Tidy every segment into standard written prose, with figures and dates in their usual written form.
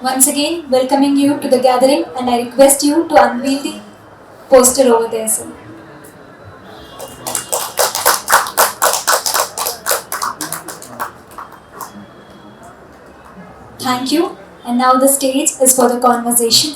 Once again, welcoming you to the gathering, and I request you to unveil the poster over there, sir. Thank you. And now the stage is for the conversation.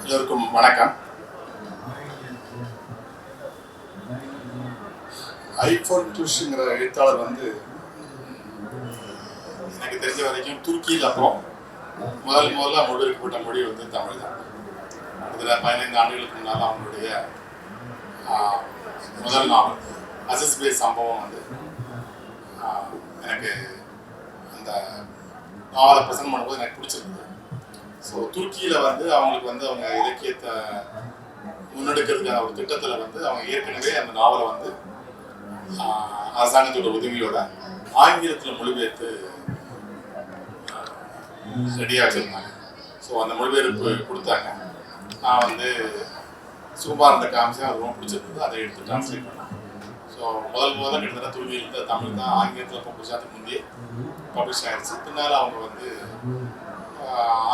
எல்லோருக்கும் வணக்கம். IPhone டுஷ்ங்கிற எழுத்தாளர் வந்து எனக்கு தெரிஞ்ச வரைக்கும் துருக்கியில் அப்புறம் முதல்ல மொழிபெயர்க்கப்பட்ட மொழி வந்து தமிழ் தான். கிட்டத்தட்ட 15 ஆண்டுகளுக்கு முன்னால் அவங்களுடைய முதல் நாவல் அசிஸ் பே சம்பவம் வந்து எனக்கு அந்த நாவலை ப்ரெசென்ட் பண்ணும்போது எனக்கு பிடிச்சிருந்தது. ஸோ துருக்கியில் வந்து அவங்களுக்கு வந்து அவங்க இலக்கியத்தை முன்னெடுக்கிறதுக்கான ஒரு திட்டத்தில் வந்து அவங்க ஏற்கனவே அந்த நாவலை வந்து அரசாங்கத்தோட உதவியோட ஆங்கிலத்தில் மொழிபெயர்த்து ரெடியாக வச்சுருந்தாங்க. ஸோ அந்த மொழிபெயர்ப்பு கொடுத்தாங்க. நான் வந்து சுகுமாரத்தை காமிச்சு அது ரொம்ப பிடிச்சிருந்தது. அதை எடுத்து டிரான்ஸ்லேட் பண்ணேன். ஸோ முதல்ல கிட்டத்தட்ட துருக்கியில் தமிழ் தான் ஆங்கிலத்தில் பப்ளிஷ் ஆகிறதுக்கு முந்தையே பப்ளிஷ் ஆகிடுச்சு. பின்னால் அவங்க வந்து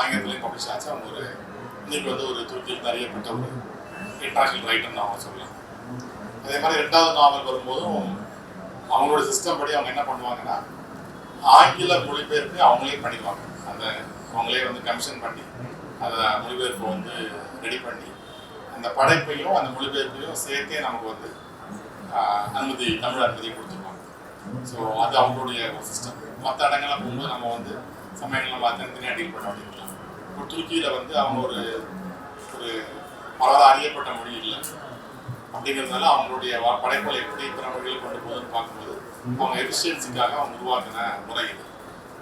ஆங்கிலத்துலேயும் பப்ளிஷ் ஆச்சு. அவங்க ஒரு இன்னைக்கு வந்து ஒரு துருக்கியில் அறியப்பட்ட ஒரு இன்டர்நேஷ்னல் ரைட்டர்னு அவங்க சொல்லலாம். அதே மாதிரி 2வது நாவல் வரும்போதும் அவங்களோட சிஸ்டம் படி அவங்க என்ன பண்ணுவாங்கன்னா ஆங்கில மொழிபெயர்ப்பு அவங்களே பண்ணிடுவாங்க. அந்த அவங்களே வந்து கமிஷன் பண்ணி அதை மொழிபெயர்ப்பை வந்து ரெடி பண்ணி அந்த படைப்பையும் அந்த மொழிபெயர்ப்பையும் சேர்த்தே நமக்கு வந்து தமிழ் அனுமதி கொடுத்துருவாங்க. ஸோ அது அவங்களுடைய ஒரு சிஸ்டம். மற்ற இடங்கள்லாம் போகும்போது நம்ம வந்து சமயங்கள் தனித்தனியாக டீல் பண்ண அப்படின்லாம். இப்போ துருக்கியில் வந்து அவங்க ஒரு பலரால் அறியப்பட்ட மொழி இல்லை அப்படிங்கிறதுனால அவங்களுடைய படைப்புகளை எப்படி பிற மொழிகள் கொண்டு போகுதுன்னு பார்க்கும்போது அவங்க எஃபிஷியன்சிக்காக அவங்க உருவாக்கின முறை இது.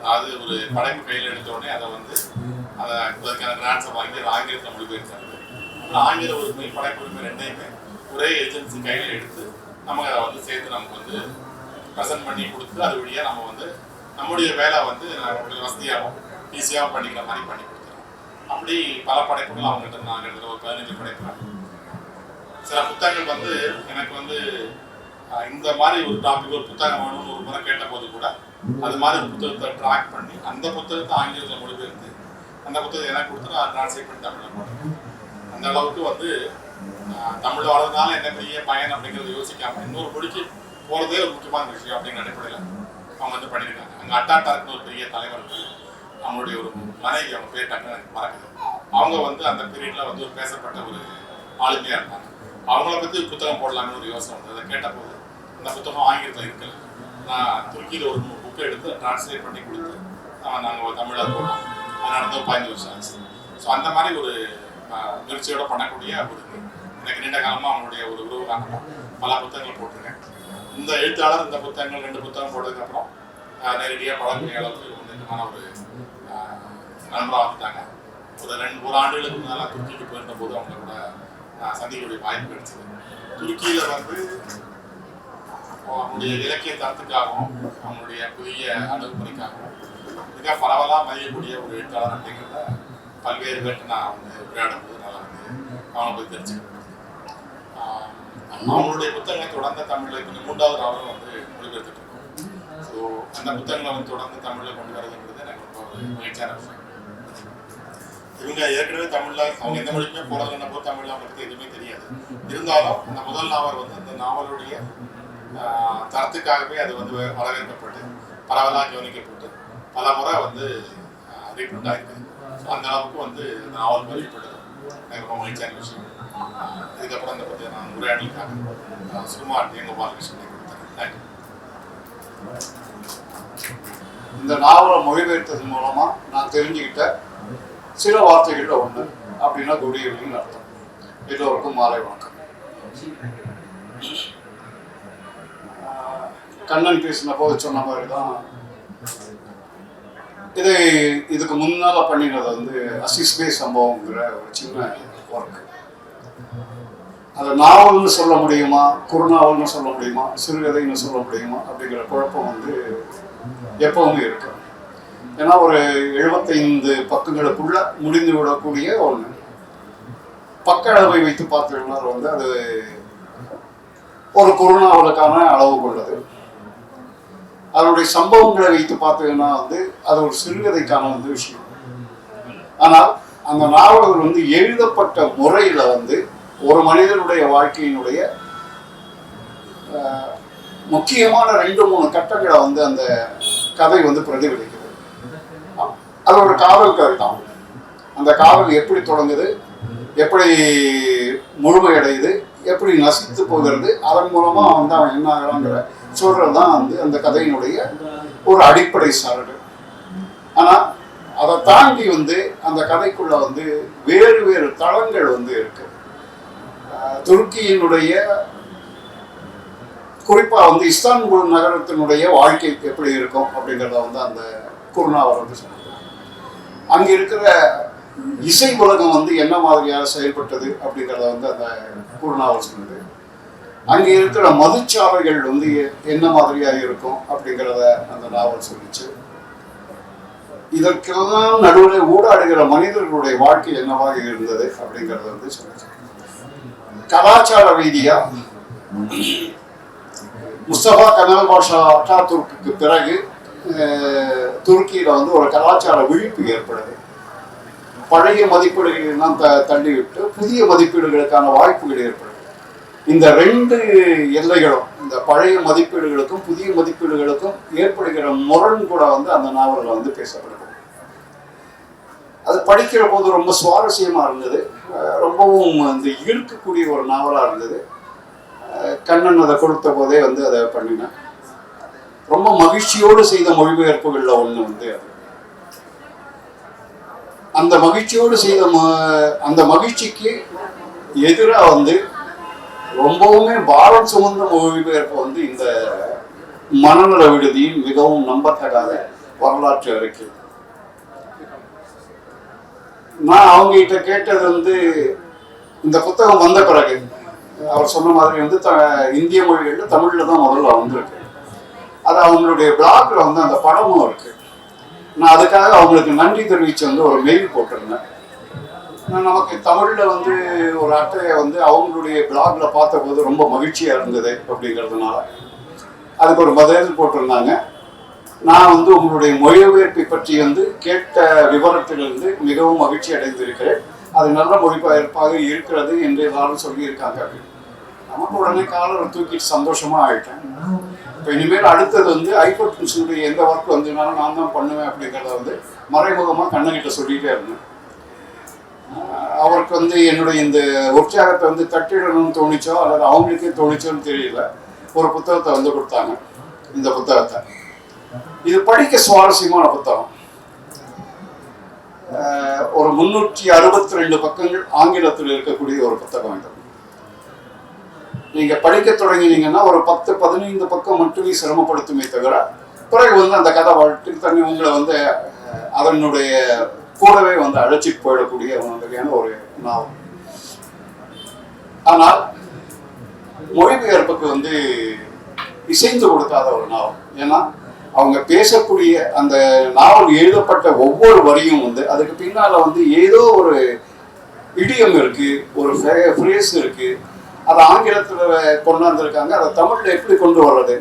அதாவது ஒரு படைப்பு கையில் எடுத்தோடனே அதை வந்து அதுக்கான கிராண்ட்ஸை வாங்கி அதை ஆங்கிலத்தில் மொழிபெயர்த்தாங்க. அப்புறம் ஆங்கில உரிமை படைப்பு உரிமை ரெண்டையுமே ஒரே ஏஜென்சி கையில் எடுத்து நமக்கு அதை வந்து சேர்த்து நமக்கு வந்து ப்ரெசென்ட் பண்ணி கொடுத்து அது வழியாக நம்ம வந்து நம்முடைய வேலை வந்து வசதியாகவும் ஈஸியாகவும் பண்ணிக்கிற மாதிரி பண்ணி கொடுத்துருவோம். அப்படி பல படைப்புகள் அவங்ககிட்ட நான் கிட்டத்தட்ட ஒரு 15 படைப்புகள். சில புத்தகங்கள் வந்து எனக்கு வந்து இந்த மாதிரி ஒரு டாபிக் ஒரு புத்தகம் வேணும்னு ஒரு முறை கேட்ட போது கூட அது மாதிரி ஒரு புத்தகத்தை ட்ராக் பண்ணி அந்த புத்தகத்தை ஆங்கிலத்தில் மொழிபெயர்த்து அந்த புத்தகத்தை எனக்கு கொடுத்து அதை டிரான்ஸ்லேட் பண்ணி தமிழில் போடுறேன். அந்த அளவுக்கு வந்து தமிழ் வளர்றதுனால என்ன பெரிய பயன் அப்படிங்கிறத யோசிக்காமல் இன்னொரு மொழிக்கு போகிறதே ஒரு முக்கியமான விஷயம் அப்படிங்கிற அடிப்படையில் அவங்க வந்து பண்ணியிருக்காங்க. அங்கே அட்டாட்டாருக்குன்னு ஒரு பெரிய தலைவர், அவங்களுடைய ஒரு மனைவி, அவங்க பேர் டக்குன்னு எனக்கு மறக்குது. அவங்க வந்து அந்த பீரியடில் வந்து ஒரு பேசப்பட்ட ஒரு ஆளுமையாக இருந்தாங்க. அவங்கள பற்றி புத்தகம் போடலாம்னு ஒரு யோசனை வந்தது. அதை கேட்டபோது அந்த புத்தகம் ஆங்கிலத்தில் இருக்கல. நான் துருக்கியில் ஒரு புக்கை எடுத்து டிரான்ஸ்லேட் பண்ணி கொடுத்து நாங்கள் தமிழில் போடலாம். அது நடந்த 15 வருஷம் ஆச்சு. ஸோ அந்த மாதிரி ஒரு முயற்சியோட பண்ணக்கூடிய ஒரு எனக்கு நீண்ட காலமாக அவங்களுடைய ஒரு உறவு காரணமாக பல புத்தகங்கள் போட்டிருக்கேன். இந்த எழுத்தாளர் இந்த புத்தகங்கள் 2 புத்தகம் போட்டதுக்கப்புறம் நேரடியாக பழக்கூடிய அளவுக்கு நெருக்கமான ஒரு நண்பராக வந்துட்டாங்க. ஒரு ஆண்டுகளுக்கு முன்னால் துருக்கிக்கு போயிருந்த போது அவங்க கூட சந்திக்கக்கூடிய வாய்ப்பு கிடைச்சது. துருக்கியில் வந்து அவங்களுடைய இலக்கிய தரத்துக்காகவும் அவங்களுடைய புதிய அணுகுமுறைக்காகவும் மிக பரவலாக மதியக்கூடிய ஒரு எழுத்தாளர் அப்படிங்கிறத பல்வேறு பேருக்கு நான் வந்து உரையாடும் போது நல்லா வந்து அவங்களை பற்றி தெரிஞ்சுக்கிட்டேன். அவங்களுடைய புத்தகங்களை தொடர்ந்து தமிழில் இப்போ 3வது நாவலும் வந்து மொழிபெயர்த்துட்டு இருக்கோம். ஸோ அந்த புத்தகங்களை வந்து தொடர்ந்து தமிழில் கொண்டு வரதுங்கிறது எனக்கு ரொம்ப ஒரு மகிழ்ச்சியான விஷயம். இவங்க ஏற்கனவே தமிழில் அவங்க எந்த மொழிக்குமே போகிறதுன்னு போது தமிழில் அவங்களுக்கு எதுவுமே தெரியாது. இருந்தாலும் அந்த முதல் நாவல் வந்து அந்த நாவலுடைய தரத்துக்காகவே அது வந்து வரவேற்கப்பட்டு பரவலாக கவனிக்கப்பட்டு பல முறை வந்து ரீப்ரிண்ட் ஆகிருக்கு. ஸோ அந்த அளவுக்கு வந்து அந்த நாவல் மதிப்பட்டது எனக்கு ரொம்ப மகிழ்ச்சியான விஷயம். இதுக்கப்புறம் இந்த பற்றி நான் உரையாடலுக்காக சுகுமார் எங்கள் பாலகிருஷ்ணனை கொடுத்தேன். தேங்க்யூ. இந்த நாவலை மொழிபெயர்த்தது மூலமா நான் தெரிஞ்சுக்கிட்ட சில வார்த்தைகள்ல ஒண்ணு அப்படின்னா குட் ஈவினிங் அர்த்தம். எல்லோருக்கும் மாலை வணக்கம். கண்ணன் பேசின போது சொன்ன மாதிரி தான் இதுக்கு முன்னால பண்ணினது வந்து அசிஸ்பே சம்பவங்கிற ஒரு சின்ன ஒர்க். அதை நாவல்னு சொல்ல முடியுமா, குறுநாவல்னு சொல்ல முடியுமா, சிறுகதைன்னு சொல்ல முடியுமா அப்படிங்கிற குழப்பம் வந்து எப்பவுமே இருக்கு. ஏன்னா ஒரு 75 பக்கங்களுக்குள்ள முடிந்து விடக்கூடிய ஒன்று. பக்க அளவை வைத்து பார்த்தீங்கன்னா வந்து அது ஒரு குறுநாவலுக்கான அளவு கொண்டது. அதனுடைய சம்பவங்களை வைத்து பார்த்தீங்கன்னா வந்து அது ஒரு சிறுகதைக்கான வந்து விஷயம். ஆனால் அந்த நாவல்கள் வந்து எழுதப்பட்ட முறையில வந்து ஒரு மனிதனுடைய வாழ்க்கையினுடைய முக்கியமான 2-3 கட்டங்களை வந்து அந்த கதை வந்து பிரதிபலிக்குது. அது ஒரு காதல் கதை தான். அந்த காதல் எப்படி தொடங்குது, எப்படி முழுமையடையுது, எப்படி நசித்து போகிறது, அதன் மூலமா வந்து அவன் என்ன ஆகிறாங்கிற சொல்றது தான் வந்து அந்த கதையினுடைய ஒரு அடிப்படை சாரடு. ஆனா அதை தாண்டி வந்து அந்த கதைக்குள்ள வந்து வேறு வேறு தளங்கள் வந்து இருக்கு. துருக்கியினுடைய குறிப்பா வந்து இஸ்தான்புல் நகரத்தினுடைய வாழ்க்கை எப்படி இருக்கும் அப்படிங்கிறத வந்து அந்த குறுநாவல் வந்து சொல்லுது. அங்க இருக்கிற இசை உலகம் வந்து என்ன மாதிரியாக செயல்பட்டது அப்படிங்கிறத வந்து அந்த குறுநாவல் சொல்லுது. அங்கே இருக்கிற மதுச்சாலைகள் வந்து என்ன மாதிரியா இருக்கும் அப்படிங்கிறத அந்த நாவல் சொல்லிச்சு. இதற்கெல்லாம் நடுவில் ஊடாடுகிற மனிதர்களுடைய வாழ்க்கை என்னவாக இருந்தது அப்படிங்கிறத வந்து சொல்லிச்சு. கலாச்சார ரீதியா முஸ்தபா கமல் பாஷா அட்டாதுர்க்கு பிறகு துருக்கியில வந்து ஒரு கலாச்சார விழிப்பு ஏற்படுது. பழைய மதிப்பீடுகள் எல்லாம் தள்ளிவிட்டு புதிய மதிப்பீடுகளுக்கான வாய்ப்புகள் ஏற்படுது. இந்த 2 எல்லைகளும், இந்த பழைய மதிப்பீடுகளுக்கும் புதிய மதிப்பீடுகளுக்கும் ஏற்படுகிற முரண் கூட வந்து அந்த நாவலில் வந்து பேசப்படுது. அது படிக்கிற போது ரொம்ப சுவாரஸ்யமா இருந்தது. ரொம்பவும் வந்து ஈர்க்கக்கூடிய ஒரு நாவலா இருந்தது. கண்ணன் அதை கொடுத்த போதே வந்து அதை பண்ணினேன். ரொம்ப மகிழ்ச்சியோடு செய்த மொழிபெயர்ப்புகள்ல ஒண்ணு வந்து அது. அந்த மகிழ்ச்சியோடு செய்த அந்த மகிழ்ச்சிக்கு எதிராக வந்து ரொம்பவுமே பாரம் சுமந்த மொழிபெயர்ப்பு வந்து இந்த மனநல விடுதியின் மிகவும் நம்பத்தகாத வரலாற்று அறிக்கை. நான் அவங்க கிட்ட கேட்டது வந்து இந்த புத்தகம் வந்த பிறகு அவர் சொன்ன மாதிரி வந்து இந்திய மொழிகள்ல தமிழ்ல தான் முதல்ல வந்திருக்கு. அது அவங்களுடைய பிளாக்ல வந்து அந்த படமும் இருக்கு. நான் அதுக்காக அவங்களுக்கு நன்றி தெரிவிச்சு வந்து ஒரு மெயில் போட்டிருந்தேன். நமக்கு தமிழ்ல வந்து ஒரு அட்டையை வந்து அவங்களுடைய பிளாக்ல பார்த்த போது ரொம்ப மகிழ்ச்சியா இருந்தது அப்படிங்கிறதுனால அதுக்கு ஒரு பதில் போட்டிருந்தாங்க. நான் வந்து உங்களுடைய மொழிபெயர்ப்பை பற்றி வந்து கேட்ட விவரத்திலிருந்து மிகவும் மகிழ்ச்சி அடைந்திருக்கிறேன். அது நல்ல மொழிபெயர்ப்பாக இருக்கிறது என்று எல்லாரும் சொல்லியிருக்காங்க. நமக்கு உடனே காலரை தூக்கிட்டு சந்தோஷமா ஆயிட்டேன். இப்போ இனிமேல் அடுத்தது வந்து ஐபோர்ட்ஸுடைய எந்த ஒர்க் வந்ததுனாலும் நான் தான் பண்ணுவேன் அப்படிங்கிறத வந்து மறைமுகமாக கண்ணகிட்ட சொல்லிட்டே இருந்தேன். அவருக்கு வந்து என்னுடைய இந்த உற்சாகத்தை வந்து தட்டிடணும்னு தோணிச்சோ அல்லது அவங்களுக்கே தோணிச்சோன்னு தெரியல. ஒரு புத்தகத்தை வந்து கொடுத்தாங்க. இந்த புத்தகத்தை இது படிக்க சுவாரஸ்யமான புத்தகம். ஒரு 362 பக்கங்கள் ஆங்கிலத்தில் இருக்கக்கூடிய ஒரு புத்தகம் இது. நீங்க படிக்க தொடங்கினீங்கன்னா ஒரு 10-15 பக்கம் மட்டுமே சிரமப்படுத்துமே தவிர பிறகு வந்து அந்த கதை வாழ்க்கை தண்ணி உங்களை வந்து அதனுடைய கூடவே வந்து அழைச்சிட்டு போயிடக்கூடிய மாதிரியான ஒரு நாவல். ஆனால் மொழிபெயர்ப்புக்கு வந்து இசைந்து கொடுக்காத ஒரு நாவல். ஏன்னா அவங்க பேசக்கூடிய அந்த நாவல் எழுதப்பட்ட ஒவ்வொரு வரியும் வந்து அதுக்கு பின்னால வந்து ஏதோ ஒரு இடியம் இருக்கு, ஒரு ஃப்ரேஸ் இருக்கு. அதை ஆங்கிலத்தில் கொண்டாந்துருக்காங்க. அதை தமிழ்ல எப்படி கொண்டு வர்றது?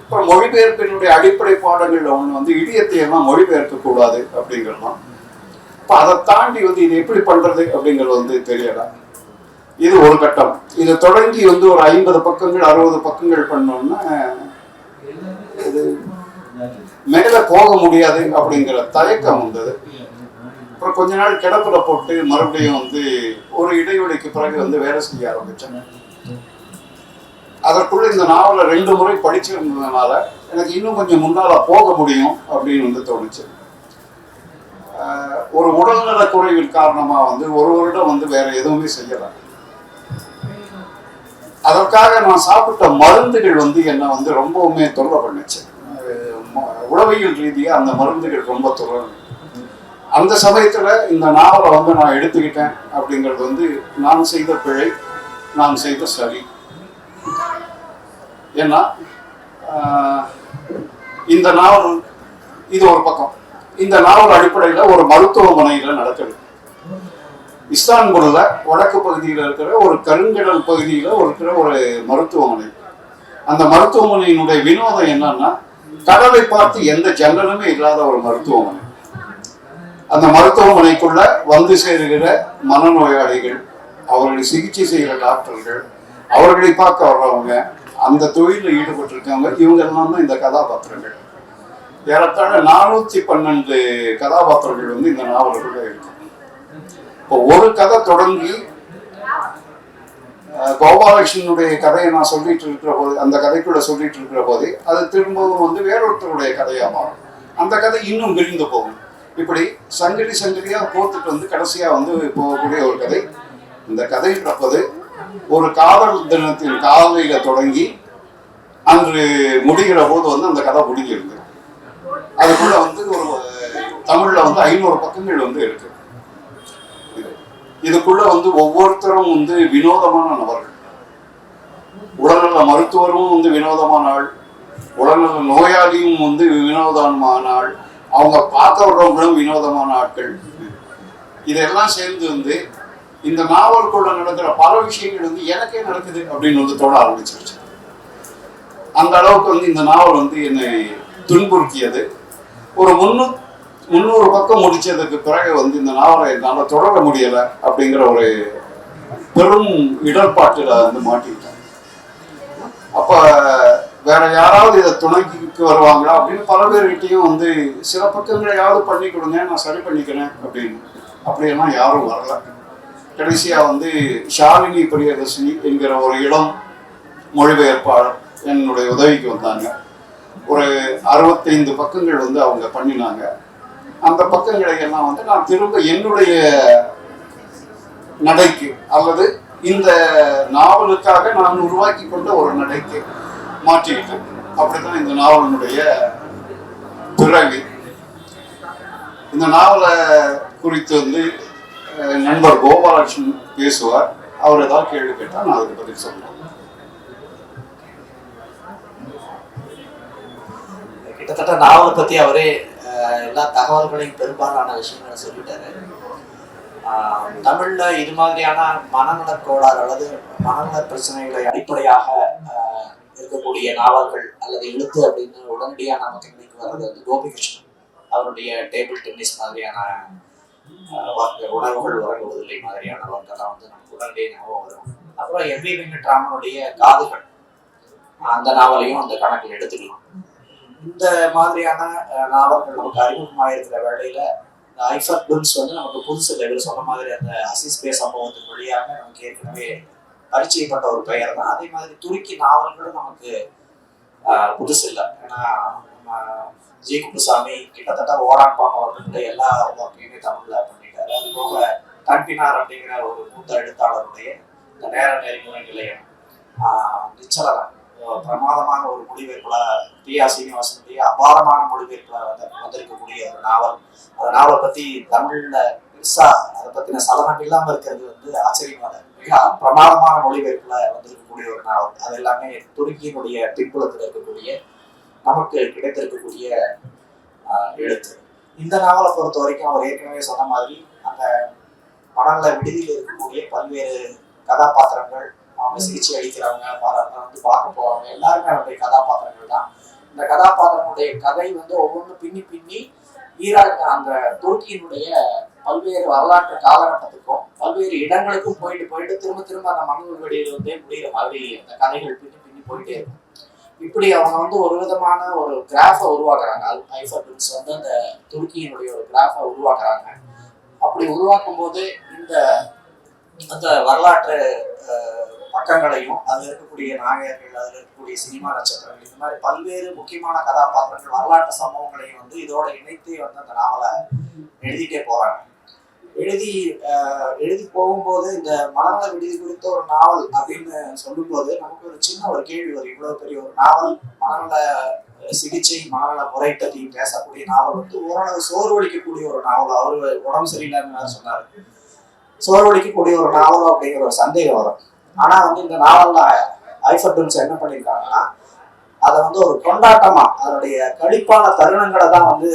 இப்போ மொழிபெயர்ப்பினுடைய அடிப்படை பாடங்கள்ல ஒன்று வந்து இடியத்தை எல்லாம் மொழிபெயர்க்க கூடாது அப்படிங்கிறதுலாம். இப்போ அதை தாண்டி வந்து இது எப்படி பண்றது அப்படிங்கிறது வந்து தெரியல. இது ஒரு கட்டம். இதை தொடங்கி வந்து ஒரு 50 பக்கங்கள் 60 பக்கங்கள் பண்ணோம்னா இது மேல போக முடியாது அப்படிங்கிற தயக்கம் வந்தது. அப்புறம் கொஞ்ச நாள் கிடப்புல போட்டு மறுபடியும் வந்து ஒரு இடைவெளிக்கு பிறகு வந்து வேலை செய்ய ஆரம்பிச்சேன். அதற்குள்ள இந்த நாவலை 2 முறை படிச்சிருந்ததுனால எனக்கு இன்னும் கொஞ்சம் முன்னால போக முடியும் அப்படின்னு வந்து தோணுச்சு. ஒரு உடல்நல குறைவின் காரணமா வந்து ஒரு வருடம் வந்து வேற எதுவுமே செய்யல. அதற்காக நான் சாப்பிட்ட மருந்துகள் வந்து என்னை வந்து ரொம்பவுமே தொல்லை பண்ணுச்சு. உளவியல் ரீதியா அந்த மருந்துகள் ரொம்ப தொல்லை. அந்த சமயத்துல இந்த நாவலை வந்து நான் எடுத்துக்கிட்டேன் அப்படிங்கிறது வந்து நான் செய்த பிழை, நான் செய்த சரி. ஏன்னா இந்த நாவல் இது ஒரு பக்கம். இந்த நாவல் அடிப்படையில ஒரு மருத்துவமனையில நடக்குது. இஸ்தான்புல்ல வடக்கு பகுதியில் இருக்கிற ஒரு கருங்கடல் பகுதியில இருக்கிற ஒரு மருத்துவமனை. அந்த மருத்துவமனையினுடைய வினோதம் என்னன்னா, கடலை பார்த்து எந்த ஜன்னலுமே இல்லாத ஒரு மருத்துவமனை. அந்த மருத்துவமனைக்குள்ள வந்து சேருகிற மனநோயாளிகள், அவர்களை சிகிச்சை செய்கிற டாக்டர்கள், அவர்களை பார்க்க வர்றவங்க, அந்த தொழிலில் ஈடுபட்டிருக்காங்க. இவங்க எல்லாம் தான் இந்த கதாபாத்திரங்கள். ஏறத்தாழ 412 கதாபாத்திரங்கள் வந்து இந்த நாவலுக்குள்ள இருக்கு. இப்போ ஒரு கதை தொடங்கி கோபாலகிருஷ்ணனுடைய கதையை நான் சொல்லிட்டு இருக்கிற போது, அந்த கதைக்குள்ள சொல்லிட்டு இருக்கிற போது அது திரும்பவும் வந்து வேறொருத்தருடைய கதையா மாறும். அந்த கதை இன்னும் விரிந்து போகும். இப்படி சங்கிலி சங்கிலியா கோர்த்துட்டு வந்து கடைசியா வந்து போகக்கூடிய ஒரு கதை. இந்த கதை பிறப்பது ஒரு காதல் தினத்தின் காலையில தொடங்கி அன்று முடிகிற போது வந்து அந்த கதை முடிஞ்சிருந்தது. அதுக்குள்ள வந்து ஒரு தமிழ்ல வந்து 500 பக்கங்கள் வந்து இருக்கு. இதுக்குள்ள வந்து ஒவ்வொருத்தரும் வந்து வினோதமான நபர்கள். உடல்நல மருத்துவரும் வந்து வினோதமான ஆள், உடல்நல நோயாளியும் வந்து வினோதமான ஆள், அவங்க பார்க்க வர்றவங்களும் வினோதமான ஆட்கள். இதெல்லாம் சேர்ந்து வந்து இந்த நாவலுக்குள்ள நடக்கிற பல விஷயங்கள் வந்து எனக்கே நடக்குது அப்படின்னு வந்து தோண ஆரம்பிச்சிருச்சு. அந்த அளவுக்கு வந்து இந்த நாவல் வந்து என்னை துன்புறுத்தியது. ஒரு 300 பக்கம் முடிச்சதுக்கு பிறகு வந்து இந்த நாவலை என்னால் தொடர முடியல அப்படிங்கிற ஒரு பெரும் இடர்பாட்டில் வந்து மாட்டிக்கிட்டேன். அப்ப வேற யாராவது இதை துணைக்கு வருவாங்களா அப்படின்னு பல பேர்கிட்டையும் வந்து சில பக்கங்களையாவது பண்ணி கொடுங்க, நான் சரி பண்ணிக்கிறேன் அப்படின்னு. அப்படியெல்லாம் யாரும் வரல. கடைசியா வந்து ஷாலினி பிரியதர்ஷினி என்கிற ஒரு இளம் மொழிபெயர்ப்பாளர் என்னுடைய உதவிக்கு வந்தாங்க. ஒரு 65 பக்கங்கள் வந்து அவங்க பண்ணினாங்க. அந்த பக்கங்களை எல்லாம் வந்து நான் திரும்ப என்னுடைய நடைக்கு அல்லது இந்த நாவலுக்காக நான் உருவாக்கி கொண்ட ஒரு நடைக்கு மாற்றிக்கிட்டேன். அப்படித்தான் இந்த நாவலினுடைய பிறகு. இந்த நாவலை குறித்து வந்து நண்பர் கோபாலகிருஷ்ணன் பேசுவார். அவர் ஏதாவது கேள்வி கேட்டால் நான் அதுக்கு பதில் சொல்லுவேன். கிட்டத்தட்ட நாவலை பத்தி அவரே எல்லா தகவல்களையும் பெரும்பாலான விஷயங்களை சொல்லிட்டாரு. தமிழ்ல இது மாதிரியான மனநல கோளாறு அல்லது மனநல பிரச்சனைகளை அடிப்படையாக இருக்கக்கூடிய நாவல்கள் அல்லது எழுத்து அப்படின்னு உடனடியாக நமக்கு இன்னைக்கு வர்றது வந்து கோபிகிருஷ்ணன் அவருடைய டேபிள் டென்னிஸ் மாதிரியான உணர்வுகள் உறங்குவதில்லை மாதிரியான ஒர்க்கெல்லாம் வந்து நமக்கு உடனடியாக ஞாபகம் வரும். அப்புறம் எம்.வி. வெங்கட்ராமனுடைய காதுகள், அந்த நாவலையும் அந்த கணக்கில் எடுத்துக்கலாம். இந்த மாதிரியான நாவல்கள் நமக்கு அறிமுகமாக இருக்கிற வேளையில ஐஃபர் பிலிம்ஸ் வந்து நமக்கு புதுசு இல்லை. இவர் சொன்ன மாதிரி அந்த அசிஸ் பே சம்பவத்தின் வழியாக நமக்கு ஏற்கனவே பரிச்சயப்பட்ட ஒரு பெயர் தான். அதே மாதிரி துருக்கி நாவல்களும் நமக்கு புதுசு இல்லை. ஏன்னா ஜி குப்புசாமி கிட்டத்தட்ட ஓரான்பாம் அவர்களுடைய எல்லா ஒர்க்கையுமே தமிழ்ல பண்ணிட்டாரு. அது போக தன்பினார் அப்படிங்கிற ஒரு மூத்த எழுத்தாளருடைய இந்த நேர நெறிமுறை நிலையம், நிச்சலகம், பிரமாதமான ஒரு மொழிபெயர்ப்புல டி.ஆ. சீனிவாசனுடைய அபாரமான மொழிபெயர்ப்புல வந்திருக்கக்கூடிய ஒரு நாவல். அந்த நாவலை பத்தி தமிழ்ல பெருசா அதை பத்தின சலனம் இல்லாம இருக்கிறது வந்து ஆச்சரியமான மிக பிரமாதமான மொழிபெயர்ப்புல வந்திருக்கக்கூடிய ஒரு நாவல். அது எல்லாமே துருக்கியினுடைய பின்புலத்தில் இருக்கக்கூடிய நமக்கு கிடைத்திருக்கக்கூடிய எழுத்து. இந்த நாவலை பொறுத்த வரைக்கும் அவர் ஏற்கனவே சொன்ன மாதிரி அந்த மனநல விடுதியில் இருக்கக்கூடிய பல்வேறு கதாபாத்திரங்கள், அவங்க சிகிச்சை அளிக்கிறவங்க, வந்து பார்க்க போறவங்க எல்லாருமே அவருடைய கதாபாத்திரங்கள் தான். இந்த கதாபாத்திரங்களுடைய கதை வந்து ஒவ்வொன்றும் பின்னி பின்னி ஈராக் அந்த துருக்கியினுடைய பல்வேறு வரலாற்று காலகட்டத்துக்கும் பல்வேறு இடங்களுக்கும் போயிட்டு திரும்ப திரும்ப அந்த மனநல வெளியில வந்து முடிகிற மாதிரி அந்த கதைகள் பின்னி பின்னி போயிட்டே இருக்கும். இப்படி அவங்க வந்து ஒரு விதமான ஒரு கிராஃபை உருவாக்குறாங்க. ஐஃபர் பிலிம்ஸ் வந்து அந்த துருக்கியினுடைய ஒரு கிராஃபை உருவாக்குறாங்க. அப்படி உருவாக்கும் போது அந்த வரலாற்று பக்கங்களையும் அதில் இருக்கக்கூடிய நாயகர்கள், அதில் இருக்கக்கூடிய சினிமா நட்சத்திரங்கள், இந்த மாதிரி பல்வேறு முக்கியமான கதாபாத்திரங்கள், வரலாற்று சம்பவங்களையும் வந்து இதோட இணைத்தே வந்து அந்த நாவலை எழுதிட்டே போறாங்க. எழுதி போகும்போது இந்த மனநல விடுதி குறித்த ஒரு நாவல் அப்படின்னு சொல்லும்போது நமக்கு ஒரு சின்ன ஒரு கேள்வி வரும். இவ்வளவு பெரிய ஒரு நாவல், மனநல சிகிச்சை, மனநல முறை பற்றி பேசக்கூடிய நாவல் வந்து ஓரளவு சோர்வளிக்கக்கூடிய ஒரு நாவல். அவரு உடம்பு சரியில்லைன்னு சொன்னாரு, சோர்வளிக்கக்கூடிய ஒரு நாவல் அப்படிங்கிற ஒரு சந்தேகம் வரும். ஆனா வந்து இந்த நாவல்ல ஐஃபர் டுன்ஸ் என்ன பண்ணியிருக்காங்கன்னா, அதை வந்து ஒரு கொண்டாட்டமா, அதனுடைய கழிப்பான தருணங்களை தான் வந்து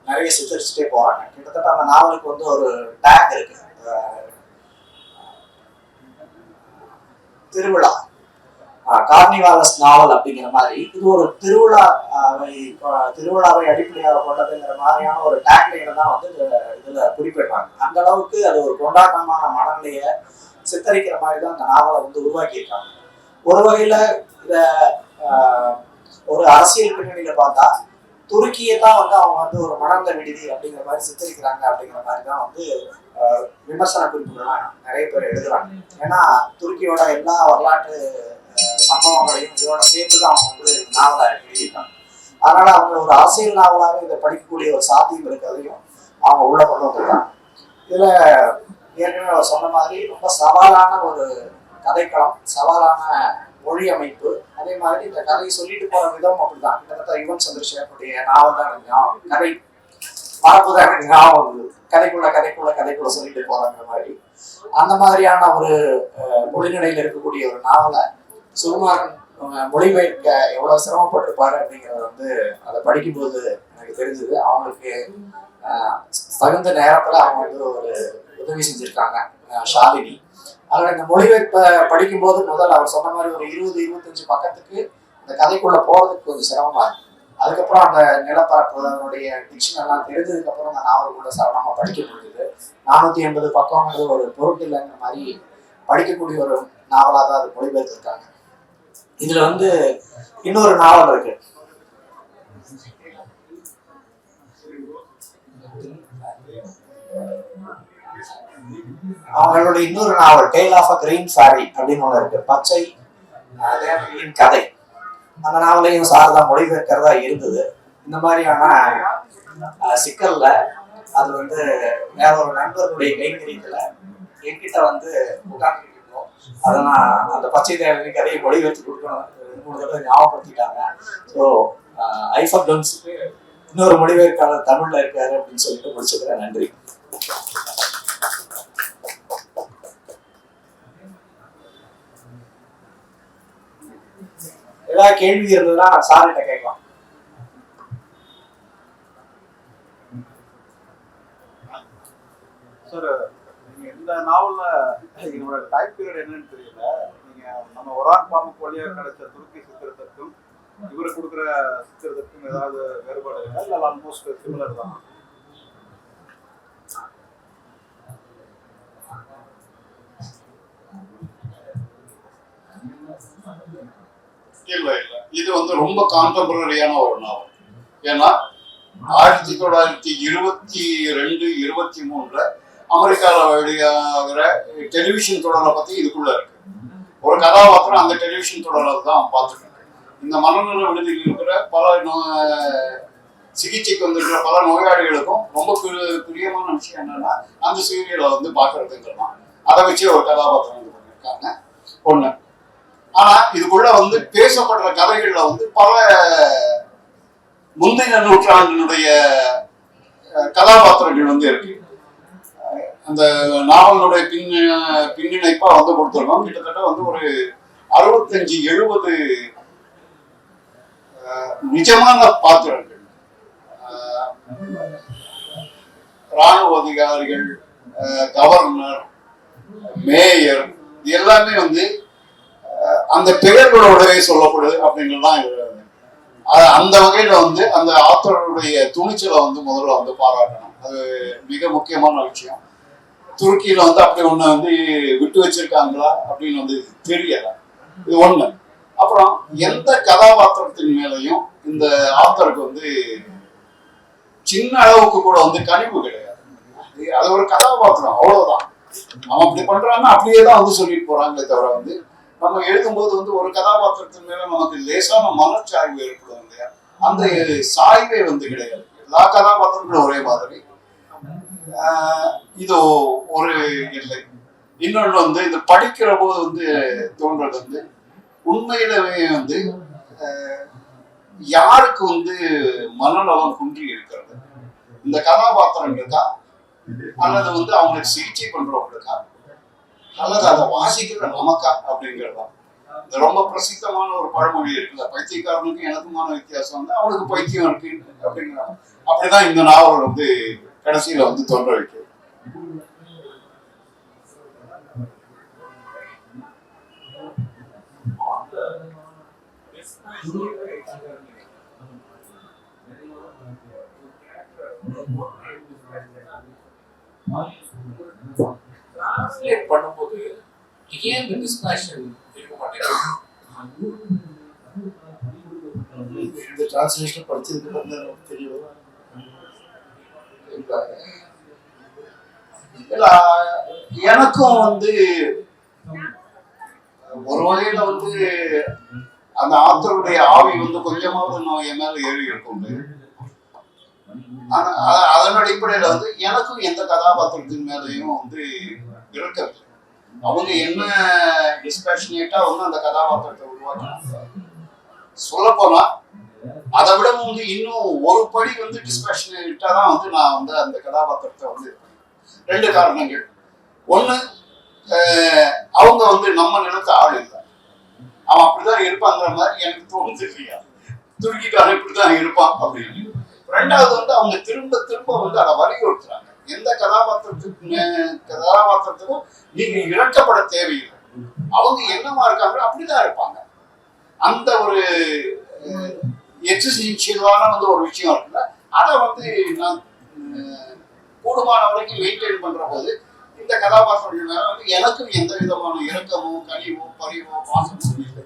நிறைய சித்தரிச்சுட்டே போறாங்க. கிட்டத்தட்ட அந்த நாவலுக்கு வந்து ஒரு டேக் இருக்கு, திருவிழா, கார்னிவாலஸ் நாவல் அப்படிங்கிற மாதிரி. இது ஒரு திருவிழாவை அடிப்படையாக கொண்டதுங்கிற மாதிரியான ஒரு டேக்லைனை தான் வந்து இதுல குறிப்பிடுறாங்க. அந்த அளவுக்கு அது ஒரு கொண்டாட்டமான மனநிலையை சித்தரிக்கிற மாதிரி தான் அந்த நாவலை வந்து உருவாக்கியிருக்காங்க. ஒரு வகையில இத ஒரு அரசியல் பின்னணியில பார்த்தா துருக்கியை தான் வந்து அவங்க வந்து ஒரு மனநல விடுதி அப்படிங்கிற மாதிரி சித்தரிக்கிறாங்க அப்படிங்கிற மாதிரி தான் வந்து விமர்சன குறிப்புகள்லாம் நிறைய பேர் எழுதுறாங்க. ஏன்னா துருக்கியோட எல்லா வரலாற்று சம்பவங்களையும் இதோட சேர்த்து தான் அவங்க வந்து நாவலை எழுதியிருக்காங்க. அதனால அவங்க ஒரு அரசியல் நாவலாக இதை படிக்கக்கூடிய ஒரு சாத்தியம் இருக்கிறதையும் அவங்க உள்ள கொண்டு வந்துருக்காங்க. இதுல ஏற்கனவே அவர் சொன்ன மாதிரி ரொம்ப சவாலான ஒரு கதைக்களம், சவாலான மொழி அமைப்பு, அதே மாதிரி இந்த கதையை சொல்லிட்டு போற விதம் அப்படிதான். கிட்டத்தட்ட யுவன் சந்திரசேகருடைய நாவல் தான் எனக்கு கதை மரபுதான் எனக்கு ஞாபகம், கதைக்குள்ள சொல்லிட்டு போறாங்கிற மாதிரி. அந்த மாதிரியான ஒரு மொழிநிலையில இருக்கக்கூடிய ஒரு நாவலை சுகுமாரன் மொழிபெயர்க்க எவ்வளவு சிரமப்பட்டிருப்பாரு அப்படிங்கிறத வந்து அதை படிக்கும்போது எனக்கு தெரிஞ்சது. அவங்களுக்கு தகுந்த நேரத்துல அவங்க வந்து ஒரு உதவி செஞ்சிருக்காங்க, ஷாலினி. அதனால இந்த மொழிபெயர்ப்பை படிக்கும்போது முதல்ல அவர் சொன்ன மாதிரி ஒரு 20-25 பக்கத்துக்கு அந்த கதைக்குள்ள போறதுக்கு கொஞ்சம் சிரமமா இருக்கு. அதுக்கப்புறம் அந்த நிலப்பரப்பு, அதனுடைய டிக்ஷன் எல்லாம் தெரிஞ்சதுக்கு அப்புறம் அந்த நாவலுக்குள்ள சரணமா படிக்க முடியுது. 480 பக்கம்ங்கிறது ஒரு பொருட்டு இல்லைங்கிற மாதிரி படிக்கக்கூடிய ஒரு நாவலா தான் அது மொழிபெயர்த்திருக்காங்க. இதுல வந்து இன்னொரு நாவல் இருக்கு, அவங்களுடைய இன்னொரு நாவல் tale of a green fairy அப்படின்னு ஒண்ணு இருக்கு, பச்சை தேவதையின் கதை. அந்த நாவலையும் சாரதா மொழிபெயர்க்கிறதா இருந்தது. இந்த மாதிரியான சிக்கல்ல அது வந்து வேற ஒரு நண்பர்களுடைய கைங்கரியத்துல என்கிட்ட வந்து உட்கார்ந்து இருக்கோம். அதை நான் அந்த பச்சை தேவதையின் கதையை மொழிபெயர்த்து கொடுக்கணும் 2-3 தடவை ஞாபகப்படுத்திட்டாங்க. ஸோ ஐஃபர் டுன்ஸுக்கு இன்னொரு மொழிபெயர்க்காளர் தமிழ்ல இருக்காரு அப்படின்னு சொல்லிட்டு முடிச்சுக்கிறேன். நன்றி. ஏதாவது கேள்வி இருந்ததுன்னா சார்கிட்ட கேட்கலாம். சார், நீங்க இந்த நாவல்ல என்னோட டைப் பீரியட் என்னன்னு தெரியல. நீங்க நம்ம ஒரான் பாம்புக்கு வழியாக கிடைச்ச துருக்கி சித்திரத்திற்கும் இவரு கொடுக்குற சித்திரத்திற்கும் ஏதாவது வேறுபாடு இருக்கா, இல்லை ஆல்மோஸ்ட் சிமிலர் தான்? இல்ல இது வந்து ரொம்ப கான்டெம்பரரியான ஒரு நாவல். ஏன்னா 1922-23 அமெரிக்காவில் வெளியாகிற டெலிவிஷன் தொடரை பத்தி இதுக்குள்ள இருக்கு. ஒரு கதாபாத்திரம் அந்த டெலிவிஷன் தொடரை தான் பார்த்துருக்கு. இந்த மனநல விடுதியில் இருக்கிற பல சிகிச்சைக்கு வந்திருக்கிற பல நோயாளிகளுக்கும் ரொம்ப பிரியமான விஷயம் என்னன்னா அந்த சீரியலை வந்து பார்க்கறதுங்கிறதான். அதை வச்சு ஒரு கதாபாத்திரம் இது பண்ணியிருக்காங்க ஒண்ணு. ஆனா இதுக்குள்ள வந்து பேசப்படுற கதைகள்ல வந்து பல முந்தைய நூற்றாண்டினுடைய கதாபாத்திரங்கள் வந்து இருக்கு. அந்த நாவலுடைய பின்னிணைப்பா வந்து கொடுத்துருக்கோம். கிட்டத்தட்ட வந்து ஒரு 65-70 நிஜமான பாத்திரங்கள், ராணுவ அதிகாரிகள், கவர்னர், மேயர், எல்லாமே வந்து அந்த பெயர்களோடவே சொல்லப்படுது அப்படிங்கிறதுதான். அந்த வகையில வந்து அந்த ஆத்தருடைய துணிச்சலை வந்து முதல்ல வந்து பாராட்டணும். அது மிக முக்கியமான விஷயம். துருக்கியில வந்து அப்படி ஒண்ணு வந்து விட்டு வச்சிருக்காங்களா அப்படின்னு வந்து தெரியல. இது ஒண்ணு. அப்புறம் எந்த கதாபாத்திரத்தின் மேலையும் இந்த ஆத்தருக்கு வந்து சின்ன அளவுக்கு கூட வந்து கணிப்பு கிடையாது. அது ஒரு கதாபாத்திரம், அவ்வளவுதான். அவன் அப்படி பண்றான்னா அப்படியே தான் வந்து சொல்லிட்டு போறாங்களே தவிர வந்து நம்ம எழுதும்போது வந்து ஒரு கதாபாத்திரத்தின் மேல நமக்கு லேசான மனச்சாய்வு ஏற்படும் இல்லையா, அந்த சாய்வே வந்து கிடையாது. எல்லா கதாபாத்திரங்களும் ஒரே மாதிரி. இது ஒரு இல்லை. இன்னொன்று வந்து இந்த படிக்கிற போது வந்து தோன்றது வந்து உண்மையிலவே வந்து யாருக்கு வந்து மனநலம் குன்றி இருக்கிறது, இந்த கதாபாத்திரங்களுக்கா அல்லது வந்து அவங்களுக்கு சிகிச்சை பண்றவங்களுக்கா அல்லது அதை வாசிக்கிற நமக்கா அப்படிங்கிறதா. இந்த ரொம்ப பிரசித்தமான ஒரு பழமொழி இருக்குல்ல, பைத்தியக்காரனுக்கு எனக்குமான வித்தியாசம் வந்து அவனுக்கு பைத்தியம் இருக்கு அப்படிங்கிறாங்க. அப்படிதான் இந்த நாவல் வந்து கடைசியில வந்து தோன்ற வைக்கிறது. டிரான்ஸ்லேட் பண்ணும்போது ஏன் இந்த டிஸ்பேஷன் இருக்க மாட்டேங்குது? இந்த டிரான்ஸ்லேஷன் படிச்சதுக்கு வந்து தெரியும். எனக்கும் வந்து ஒரு வகையில வந்து அந்த ஆத்தருடைய ஆவி வந்து கொஞ்சமாவது நான் என் மேல ஏறி இருக்கும். ஆனா அதன் அடிப்படையில வந்து எனக்கும் எந்த கதாபாத்திரத்தின் மேலையும் வந்து இருக்கவில்லை. அவங்க என்ன டிஸ்பேஷனேட்டா வந்து அந்த கதாபாத்திரத்தை உருவாக்கினாங்க. சொல்ல போனா அதை விட வந்து இன்னும் ஒரு படி வந்து டிஸ்பேஷனேட்டா தான் வந்து நான் வந்து அந்த கதாபாத்திரத்தை வந்து ரெண்டு காரணங்கள். ஒண்ணு, அவங்க வந்து நம்ம நினைத்த ஆள் இல்லை, அவன் அப்படிதான் இருப்பாங்கிற மாதிரி எனக்கு தோணுது இல்லையா, துருக்கிக்காரன் இப்படிதான் இருப்பான் அப்படின்னு. ரெண்டாவது வந்து அவங்க திரும்ப திரும்ப வந்து அதை வலியுறுத்துறாங்க. எந்த கதாபாத்திரத்துக்கும் நீங்க இழக்கப்பட தேவையில்லை, அவங்க என்னமா இருக்காங்களோ அப்படிதான் இருப்பாங்க. அந்த ஒரு எக்ஸிஸ்டென்ஷியலான வந்து ஒரு விஷயம் இருக்குல்ல, அதை வந்து நான் கூடுமான வரைக்கும் மெயின்டைன் பண்ற போது இந்த கதாபாத்திரங்கள் மேல வந்து எனக்கும் எந்த விதமான இரக்கமோ கனிவோ பரிவோ பாசமோ இல்லை.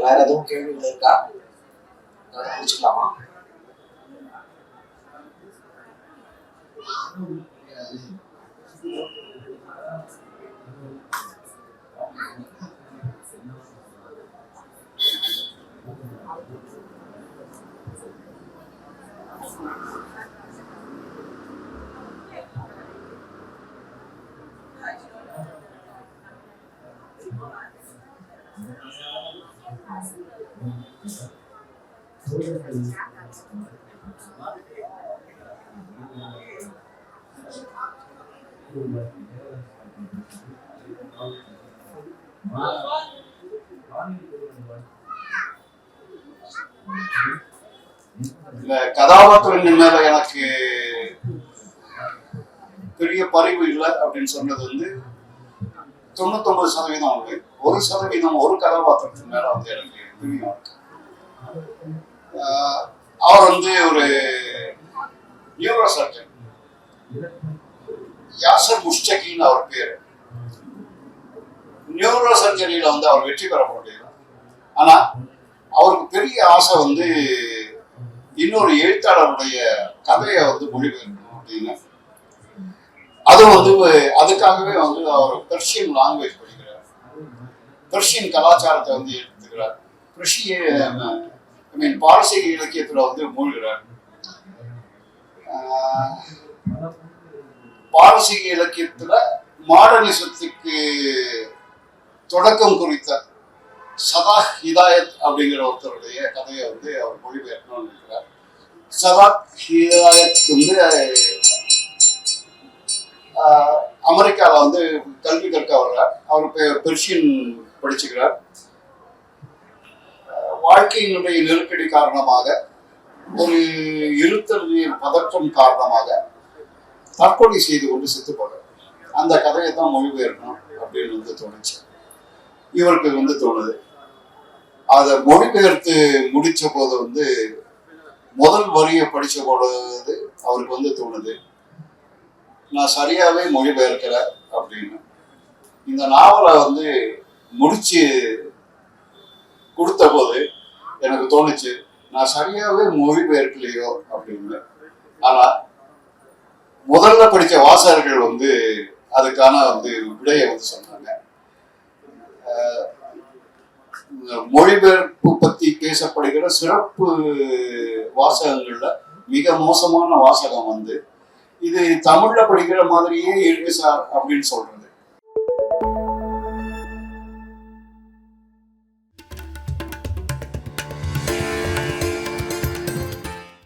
வேற எதுவும் கேள்விகள் இருக்கா? முடிச்சுக்கலாமா? இந்த கதாபாத்திரங்கள் மேல எனக்கு பெரிய பரிவு இல்லை அப்படின்னு சொன்னது வந்து 99% உண்டு. 1% ஒரு கதாபாத்திரத்தின் மேல வந்து எனக்கு பிரியம் இருக்கு. அவர் வந்து ஒரு நியூரோ சர்ஜன், யாசர் முஷ்டகின்னு அவர் பேரு. நியூரோ சர்ஜரியில வந்து அவர் வெற்றி பெற முடியல. ஆனா அவருக்கு பெரிய ஆசை வந்து இன்னொரு எழுத்தாளருடைய கதையை வந்து மொழிபெயர்க்கணும் அப்படின்னு. அது வந்து அதுக்காகவே வந்து அவர் பெர்ஷியன் லாங்குவேஜ் படிக்கிறார், பெர்ஷியன் கலாச்சாரத்தை வந்து எடுத்துக்கிறார், பாரசீக இலக்கியத்துல வந்து மூழ்கிறார். பாரசீக இலக்கியத்துல மாடர்னிசத்துக்கு தொடக்கம் குறித்த சதாக் ஹிதாயத் அப்படிங்கிற ஒருத்தருடைய கதையை வந்து அவர் மொழிபெயர்க்கணும்னு இருக்கிறார். சதாக் ஹிதாயத் வந்து அமெரிக்காவில் வந்து கல்வி கற்க வர்றார். அவர் பெர்ஷியன் படிச்சுக்கிறார். வாழ்க்கையினுடைய நெருக்கடி காரணமாக, ஒரு இருத்தல் பதற்றம் காரணமாக தற்கொலை செய்து கொண்டு செத்து போடுறார். அந்த கதையை தான் மொழிபெயர்க்கணும் அப்படின்னு வந்து தோணுச்சு. இவருக்கு வந்து தோணுது. அதை மொழிபெயர்த்து முடிச்ச போது வந்து முதல் வரியை படிச்ச போது அவருக்கு வந்து தோணுது, நான் சரியாவே மொழிபெயர்க்கல அப்படின்னு. இந்த நாவலை வந்து முடிச்சு கொடுத்த போது எனக்கு தோணுச்சு, நான் சரியாவே மொழிபெயர்க்கலையோ அப்படின்னு. ஆனா முதல்ல படிச்ச வாசகர்கள் வந்து அதுக்கான வந்து விடையை வந்து சொன்னாங்க. மொழிபெயர்ப்பு பத்தி பேசப்படுகிற சிறப்பு வாசகங்கள்ல மிக மோசமான வாசகம் வந்து இது தமிழ்ல படிக்கிற மாதிரியே இருக்கு சார் அப்படின்னு சொல்றாங்க.